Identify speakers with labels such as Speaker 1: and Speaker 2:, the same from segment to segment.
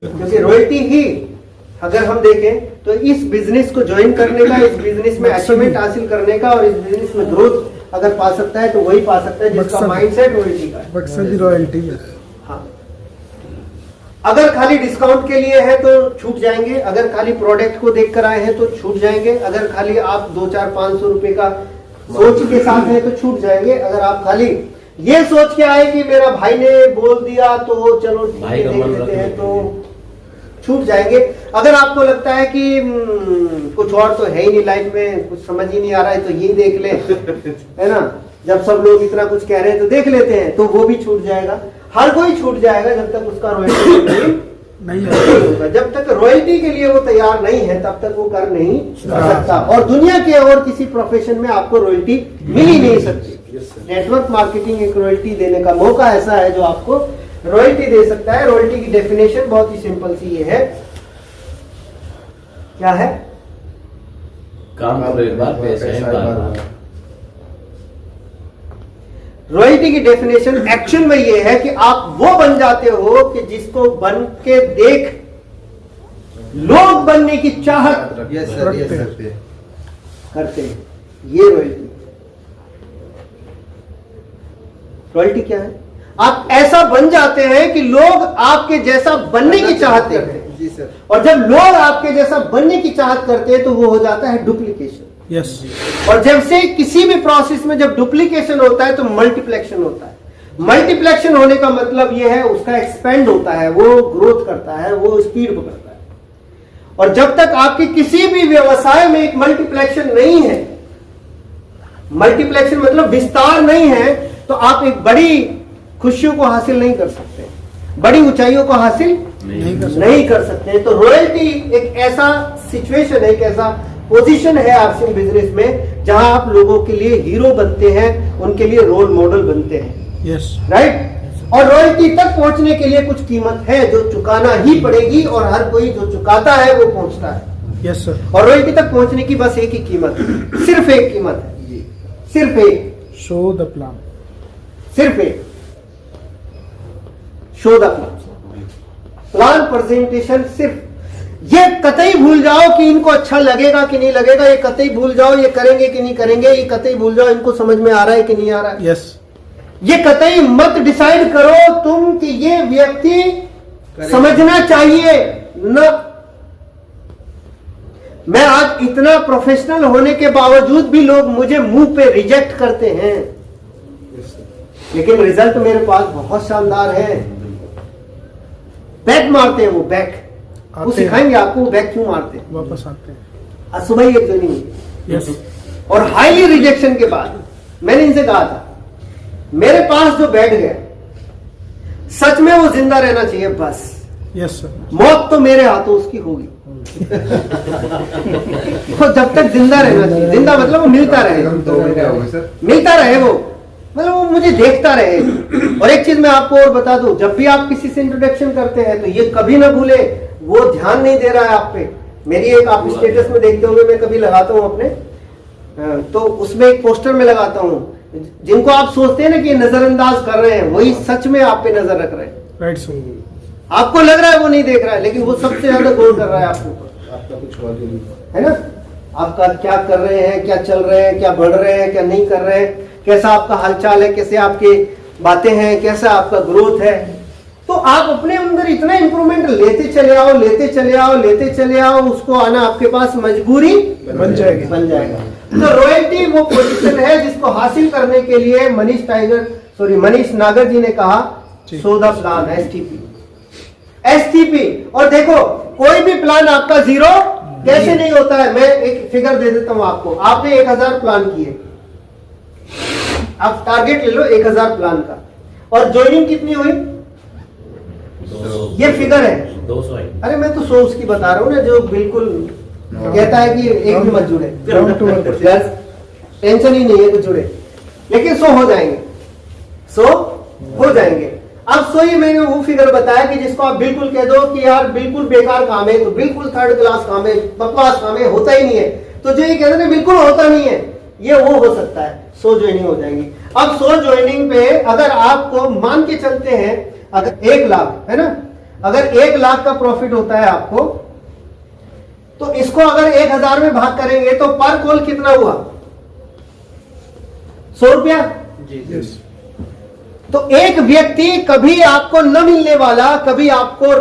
Speaker 1: क्योंकि रॉयल्टी ही अगर हम देखें तो इस बिजनेस को ज्वाइन करने का, इस बिजनेस में अचीवमेंट हासिल करने का और इस बिजनेस में ग्रोथ अगर पा सकता है तो वही पा सकता है जिसका माइंडसेट रॉयल्टी का है।
Speaker 2: मकसद ही रॉयल्टी है।
Speaker 1: हाँ, अगर खाली डिस्काउंट के लिए है तो छूट जाएंगे, अगर खाली प्रोडक्ट को देख कर आए हैं तो छूट जाएंगे, अगर खाली आप 2-4-500 रुपए का सोच के साथ है तो छूट जाएंगे, अगर आप खाली ये सोच के आए कि मेरा भाई ने बोल दिया तो चलो देख लेते हैं तो छूट जाएंगे। अगर आपको लगता है कि कुछ और तो है ही नहीं लाइफ में, कुछ समझ ही नहीं आ रहा है तो ये देख ले, है ना, जब सब लोग इतना कुछ कह रहे हैं तो देख लेते हैं, तो वो भी छूट जाएगा। हर कोई छूट जाएगा जब तक उसका रॉयल्टी नहीं होगा। जब तक रॉयल्टी के लिए वो तैयार नहीं है तब तक वो कर नहीं सकता। और दुनिया के और किसी प्रोफेशन में आपको रॉयल्टी मिल ही नहीं सकती। नेटवर्क मार्केटिंग एक रॉयल्टी देने का मौका ऐसा है जो आपको रॉयल्टी दे सकता है। रॉयल्टी की डेफिनेशन बहुत ही सिंपल सी ये है, क्या है?
Speaker 3: काम करो एक बार, पैसा एक बार।
Speaker 1: रॉयल्टी की डेफिनेशन एक्शन में ये है कि आप वो बन जाते हो कि जिसको बन के देख लोग बनने की चाहत करते हैं। ये रॉयल्टी। रॉयल्टी क्या है? आप ऐसा बन जाते हैं कि लोग आपके जैसा बनने की चाहते हैं।
Speaker 2: जी सर।
Speaker 1: और जब लोग आपके जैसा बनने की चाहत करते हैं तो वो हो जाता है डुप्लीकेशन।
Speaker 2: यस।
Speaker 1: और जब से किसी भी प्रोसेस में जब डुप्लीकेशन होता है तो मल्टीप्लेक्शन होता है। मल्टीप्लेक्शन होने का मतलब यह है उसका एक्सपेंड होता है, वो ग्रोथ करता है, वो स्पीड पकड़ता है। और जब तक आपके किसी भी व्यवसाय में एक मल्टीप्लेक्शन नहीं है, मल्टीप्लेक्शन मतलब विस्तार नहीं है, तो आप एक बड़ी खुशियों को हासिल नहीं कर सकते, बड़ी ऊंचाइयों को हासिल नहीं कर सकते। तो रॉयल्टी एक ऐसा सिचुएशन है, एक ऐसा पोजीशन है आपके बिजनेस में जहां आप लोगों के लिए हीरो बनते हैं, उनके लिए रोल मॉडल बनते हैं।
Speaker 2: यस।
Speaker 1: राइट। और रॉयल्टी तक पहुंचने के लिए कुछ कीमत है जो चुकाना ही पड़ेगी, और हर कोई जो चुकाता है वो पहुंचता है।
Speaker 2: Yes sir.
Speaker 1: और रॉयल्टी तक पहुंचने की बस एक ही कीमत है, सिर्फ एक कीमत है, सिर्फ एक।
Speaker 2: Show the plan.
Speaker 1: सिर्फ एक। Show the plan presentation. सिर्फ ये कतई भूल जाओ कि इनको अच्छा लगेगा कि नहीं लगेगा, ये कतई भूल जाओ ये करेंगे कि नहीं करेंगे, ये कतई भूल जाओ इनको समझ में आ रहा है कि नहीं आ रहा है।
Speaker 2: यस।
Speaker 1: ये कतई मत डिसाइड करो तुम कि ये व्यक्ति समझना चाहिए न। मैं आज इतना प्रोफेशनल होने के बावजूद भी लोग मुझे मुंह पे रिजेक्ट करते हैं, लेकिन रिजल्ट मेरे पास बहुत शानदार है। बैक मारते हैं वो, बैक। वो सिखाएंगे आपको बैक क्यों मारते हैं,
Speaker 2: वापस आते हैं।
Speaker 1: आज सुबह ही एक ज्वाइनिंग हुई।
Speaker 2: यस।
Speaker 1: और हाईली रिजेक्शन के बाद मैंने इनसे कहा था मेरे पास जो बैठ गया सच में वो जिंदा रहना चाहिए बस।
Speaker 2: Yes sir.
Speaker 1: मौत तो मेरे हाथों उसकी होगी। तो जब तक जिंदा रहना चाहिए, जिंदा मतलब वो मिलता रहे, मिलता रहे, वो मतलब वो मुझे देखता रहे। और एक चीज मैं आपको और बता दूं, जब भी आप किसी से इंट्रोडक्शन करते हैं तो ये कभी ना भूले वो ध्यान नहीं दे रहा है आप पे। मेरी एक आप स्टेटस में देखते होंगे, मैं कभी लगाता हूं अपने, तो उसमें एक पोस्टर में लगाता हूं, जिनको आप सोचते हैं ना कि ये नजरअंदाज कर रहे हैं, वही सच में आप पे नजर रख रहे हैं।
Speaker 2: Right sir.
Speaker 1: आपको लग रहा है वो नहीं देख रहा है, लेकिन वो सबसे ज्यादा गौर कर रहा है आपके ऊपर।
Speaker 4: आपका कुछ
Speaker 1: है ना, आपका क्या कर रहे हैं, क्या चल रहे हैं, क्या बढ़ रहे हैं, क्या नहीं कर रहे हैं, कैसा आपका हालचाल है, कैसे आपकी बातें हैं, कैसा आपका ग्रोथ है। तो आप अपने अंदर इतना इंप्रूवमेंट लेते चले आओ, लेते चले आओ, लेते चले आओ, उसको आना आपके पास मजबूरी बन जाएगा। तो रॉयल्टी वो पोजीशन है जिसको हासिल करने के लिए मनीष नागर जी ने कहा सो द प्लान, एसटीपी। और देखो कोई भी प्लान आपका जीरो कैसे नहीं होता है। मैं एक फिगर दे देता हूं आपको। आपने 1000 प्लान किए, आप टारगेट ले लो 1000 प्लान का, और ज्वाइनिंग कितनी हुई? ये फिगर है
Speaker 3: 200।
Speaker 1: अरे मैं तो 100 उसकी बता रहा हूँ ना, जो बिल्कुल कहता है कि एक भी मत जुड़े, टेंशन ही नहीं है कुछ जुड़े, लेकिन 100 हो जाएंगे, 100 हो जाएंगे। अब 100 ही मैंने वो फिगर बताया कि जिसको आप बिल्कुल कह दो कि यार बिल्कुल बेकार काम है, तो बिल्कुल थर्ड क्लास काम है, बकवास काम है, होता ही नहीं है, तो जो ये कहते हैं बिल्कुल होता नहीं है, ये वो हो सकता है। 100 ज्वाइनिंग हो जाएंगी। अब 100 ज्वाइनिंग पे अगर आपको मान के चलते हैं, अगर 1 लाख है ना, अगर 1 लाख का प्रॉफिट होता है आपको, तो इसको अगर 1000 में भाग करेंगे तो पर कॉल कितना हुआ? 100 रुपया।
Speaker 2: Yes.
Speaker 1: तो एक व्यक्ति कभी आपको न मिलने वाला, कभी आपको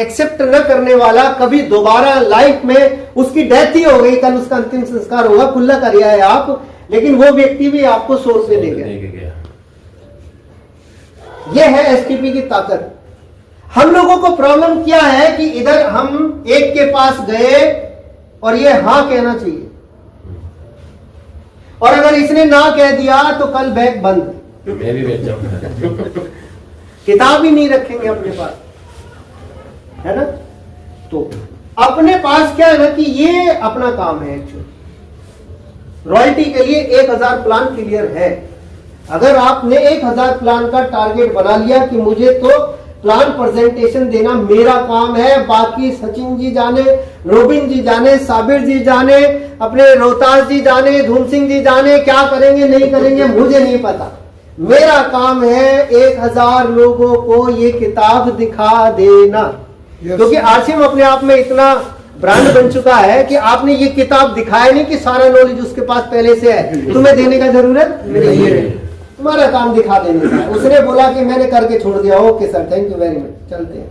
Speaker 1: एक्सेप्ट न करने वाला, कभी दोबारा लाइफ में उसकी डेथ ही हो गई, कल उसका अंतिम संस्कार होगा, खुला कर रिया है आप, लेकिन वो व्यक्ति भी आपको 100 रुपये दे गया। यह है एसटीपी की ताकत। हम लोगों को प्रॉब्लम क्या है कि इधर हम एक के पास गए और ये हां कहना चाहिए, और अगर इसने ना कह दिया तो कल बैग बंद,
Speaker 3: मैं भी बैठ जाऊंगा।
Speaker 1: किताब ही नहीं रखेंगे अपने पास, है ना। तो अपने पास क्या है ना कि ये अपना काम है एक्चुअली। रॉयल्टी के लिए 1000 प्लान क्लियर है। अगर आपने 1000 प्लान का टारगेट बना लिया कि मुझे तो प्लान प्रेजेंटेशन देना मेरा काम है, बाकी सचिन जी जाने, रोबिन जी जाने, साबिर जी जाने, अपने रोहतास जी जाने, धूम सिंह जी जाने, क्या करेंगे नहीं करेंगे मुझे नहीं पता, मेरा काम है 1000 लोगों को ये किताब दिखा देना। क्योंकि आसिम अपने आप में इतना ब्रांड बन चुका है कि आपने ये किताब दिखाया नहीं कि सारा नॉलेज उसके पास पहले से है, तुम्हें देने का जरूरत नहीं है, तुम्हारा काम दिखा देने का है। उसने बोला कि मैंने करके छोड़ दिया, okay sir thank you very much, चलते हैं।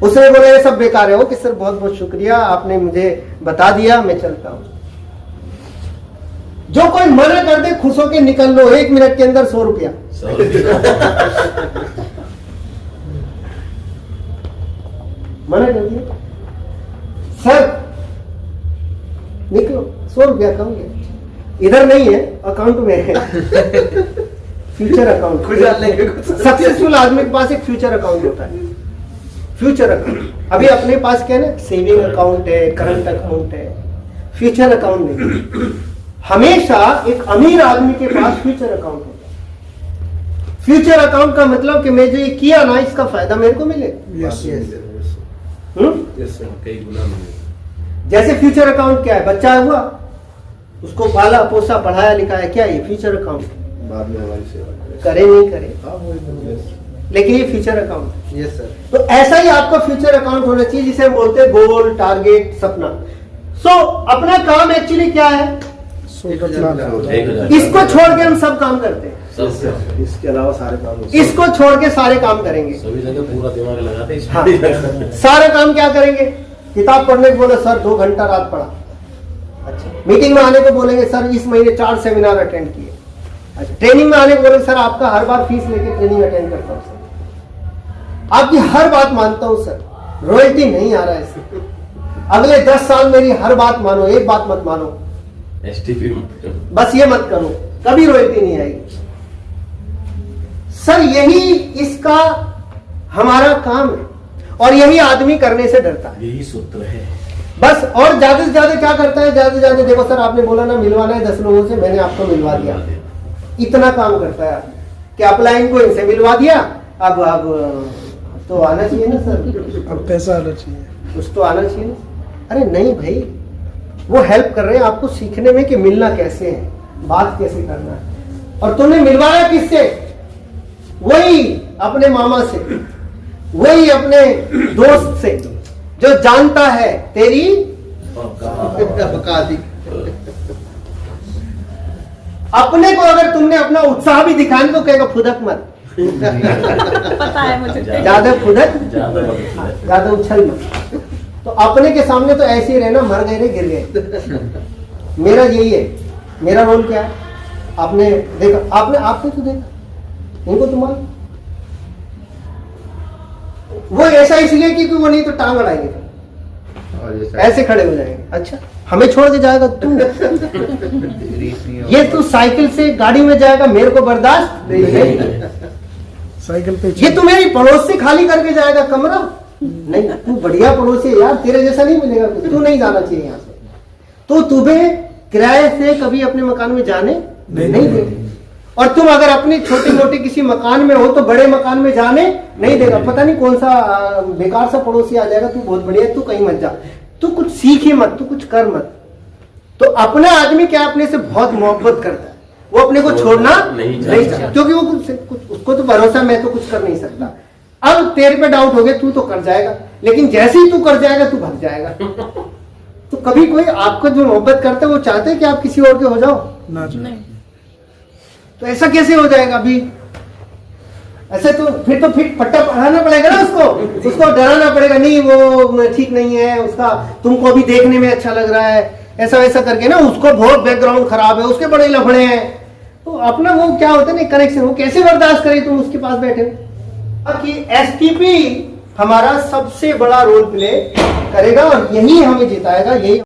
Speaker 1: उसने बोला ये सब बेकार है, ओके सर बहुत बहुत शुक्रिया आपने मुझे बता दिया, मैं चलता हूं। जो कोई मना कर दे खुश होके निकल लो, 1 मिनट के अंदर 100 रुपया। मना कर दिया सर निकलो, 100 रुपया कम गया, इधर नहीं है अकाउंट में है, फ्यूचर अकाउंट। सक्सेसफुल आदमी के पास एक फ्यूचर अकाउंट होता है, फ्यूचर अकाउंट। अभी अपने पास क्या है ना, सेविंग अकाउंट है, करंट अकाउंट है, फ्यूचर अकाउंट नहीं। हमेशा एक अमीर आदमी के पास फ्यूचर अकाउंट होता है। फ्यूचर अकाउंट का मतलब कि मैं जो ये किया ना इसका फायदा मेरे को मिले।
Speaker 2: Yes.
Speaker 3: कई गुना मिले।
Speaker 1: जैसे फ्यूचर अकाउंट क्या है, बच्चा हुआ उसको पाला पोसा पढ़ाया लिखाया, क्या ये फ्यूचर अकाउंट,
Speaker 4: बाद में हमारी सेवा
Speaker 1: करे नहीं करे,
Speaker 4: करें।
Speaker 1: लेकिन ये फ्यूचर अकाउंट।
Speaker 4: Yes sir.
Speaker 1: तो ऐसा ही आपका फ्यूचर अकाउंट होना चाहिए जिसे हम बोलते हैं गोल, टारगेट, सपना। सो अपना काम एक्चुअली क्या है,
Speaker 2: So the plan.
Speaker 3: 1000।
Speaker 1: इसको छोड़ के हम सब काम करते हैं,
Speaker 3: सब
Speaker 4: इसके अलावा सारे काम होते हैं।
Speaker 1: इसको छोड़ के सारे काम करेंगे।
Speaker 3: सभी जगह पूरा दिमाग लगाते हैं
Speaker 1: हाँ,
Speaker 3: इसमें।
Speaker 1: सारे काम क्या करेंगे, किताब पढ़ने को बोले सर 2 घंटा रात पढ़ा, अच्छा। मीटिंग में आने को बोलेंगे सर इस महीने 4 सेमिनार अटेंड किए, अच्छा। ट्रेनिंग में आने को बोले सर आपका हर बार फीस लेके ट्रेनिंग अटेंड करता हूँ सर, आपकी हर बात मानता हूँ सर, रॉयल्टी नहीं आ रहा है इससे, अगले 10 साल मेरी हर बात मानो, एक बात मत मानो,
Speaker 3: एसटीपी
Speaker 1: बस ये मत करो, कभी रॉयल्टी नहीं आएगी सर। यही इसका हमारा काम है और यही आदमी करने से डरता है,
Speaker 3: यही सूत्र है
Speaker 1: बस। और ज्यादा से ज्यादा क्या करता है, ज्यादा से ज्यादा देखो सर आपने बोला ना मिलवाना है 10 लोगों से, मैंने आपको मिलवा दिया, इतना काम करता है कि अपलाइन को इनसे मिलवा दिया, अब तो आना चाहिए ना सर,
Speaker 2: अब पैसा आना चाहिए।
Speaker 1: कुछ तो आना चाहिए ना। अरे नहीं भाई, वो हेल्प कर रहे हैं आपको सीखने में कि मिलना कैसे है, बात कैसे करना है। और तुमने मिलवाया किससे, वही अपने मामा से, वही अपने दोस्त से जो जानता है तेरी औकात। अपने को अगर तुमने अपना उत्साह भी दिखाने तो कहेगा फुदक मत,
Speaker 5: पता है मुझे।
Speaker 1: ज्यादा फुदक,
Speaker 3: ज्यादा
Speaker 1: ज्यादा उछल मत। तो अपने के सामने तो ऐसे ही रहना, मर गए रे गिर गए। मेरा यही है, मेरा रोल क्या है, आपने देखा, आपने तो देखा, इनको तो मालूम, वो ऐसा इसलिए क्योंकि वो नहीं तो टांग अड़ाएंगे,
Speaker 4: और
Speaker 1: ऐसे खड़े हो जाएंगे। अच्छा हमें छोड़ के जाएगा तू, ये तू साइकिल से गाड़ी में जाएगा, मेरे को बर्दाश्त नहीं।
Speaker 2: साइकिल पे
Speaker 1: ये तू मेरी पड़ोस से खाली करके जाएगा कमरा, नहीं तू बढ़िया पड़ोसी है यार, तेरे जैसा नहीं मिलेगा, तू नहीं जाना चाहिए यहाँ से। तो तुम्हें किराए से कभी अपने मकान में जाने नहीं देगा, और तुम अगर अपनी छोटी मोटी किसी मकान में हो तो बड़े मकान में जाने नहीं देगा। पता नहीं कौन सा बेकार सा पड़ोसी आ जाएगा, तू बहुत बढ़िया है, तू कहीं मत जा, तू कुछ सीख ही मत, तू कुछ कर मत। तो अपना आदमी क्या अपने से बहुत मोहब्बत करता है, वो अपने को छोड़ना नहीं चाहता, क्योंकि वो कुछ उसको तो भरोसा मैं तो कुछ कर नहीं सकता। अब तेरे पे डाउट हो गया, तू तो कर जाएगा, लेकिन जैसे ही तू कर जाएगा तू भाग जाएगा। तो कभी कोई आपको जो मोहब्बत करता है वो चाहते हैं कि आप किसी और के हो जाओ?
Speaker 2: ना जी।
Speaker 5: नहीं।
Speaker 1: तो ऐसा कैसे हो जाएगा? अभी ऐसे तो फिर पट्टा पढ़ाना पड़ेगा ना उसको डराना पड़ेगा, नहीं वो ठीक नहीं है, उसका तुमको अभी देखने में अच्छा लग रहा है, ऐसा वैसा करके ना, उसको बहुत बैकग्राउंड खराब है, उसके बड़े लफड़े हैं, तो अपना वो क्या होता है ना कनेक्शन, वो कैसे बर्दाश्त करे तुम उसके पास बैठे हो? कि एसटीपी हमारा सबसे बड़ा रोल प्ले करेगा और यही हमें जिताएगा, यही